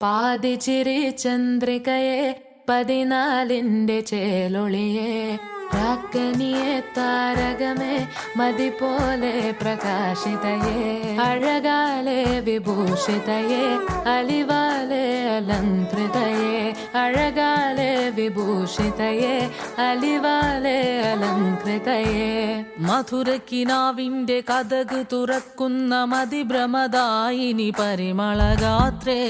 പാതിച്ചിരി ചന്ദ്രികയെ 14ന്റെ ചേലൊളിയെ രാക്കനിയെ താരകമേ മതി പോലെ പ്രകാശിതയെ അഴകാലെ വിഭൂഷിതയെ അലിവാലെ അലങ്കൃതയെ അഴകാലെ വിഭൂഷിതയെ അലിവാലെ അലങ്കൃതയെ മധുരക്കിനാവിന്റെ കഥക് തുറക്കുന്ന മതിഭ്രമദായിനി പരിമളഗാത്രേ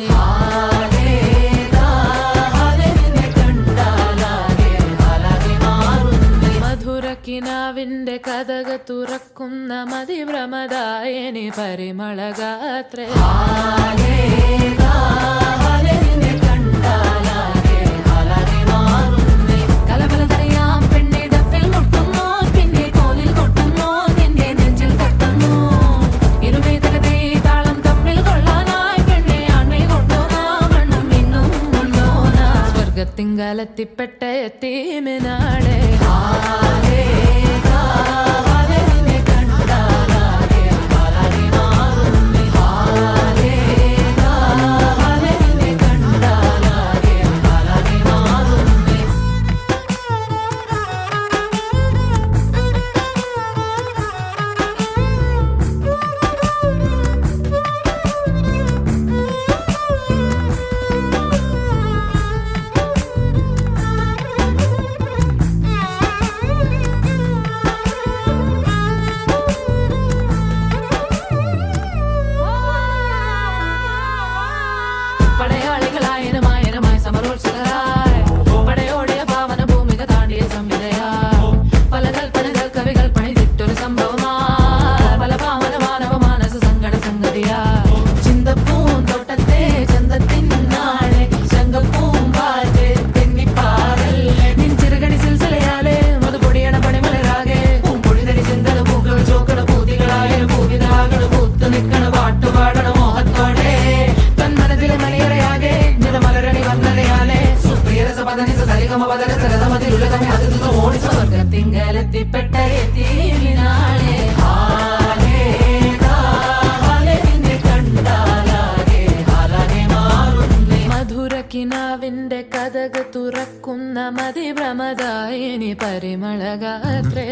മധുരക്കിനാവിന്റെ കഥക് തുറക്കുന്ന മതിഭ്രമദായിനി പരിമളഗാത്രേ കലബലതറിയാം പെണ്ണിടത്തിൽ മുട്ടുന്നു പിന്നെ കോലിൽ കൊട്ടുന്നു നിന്റെ നെഞ്ചിൽ തട്ടുന്നു ഇരുമേതലത്തെ താളം തമ്മിൽ കൊള്ളാനായി പെണ്ണെ ആൺമേ കൊണ്ടോനാ മണ്ണം ഇന്നും കൊണ്ടോനാ സ്വർഗത്തിങ്കലെത്തിപ്പെട്ട എത്തീമിനാളെ സ്വർഗത്തിങ്കലെത്തിപ്പെട്ട എത്തീമിനാളെ മധുരക്കിനാവിന്റെ കഥക് തുറക്കുന്ന മതിഭ്രമദായിനി പരിമളഗാത്രേ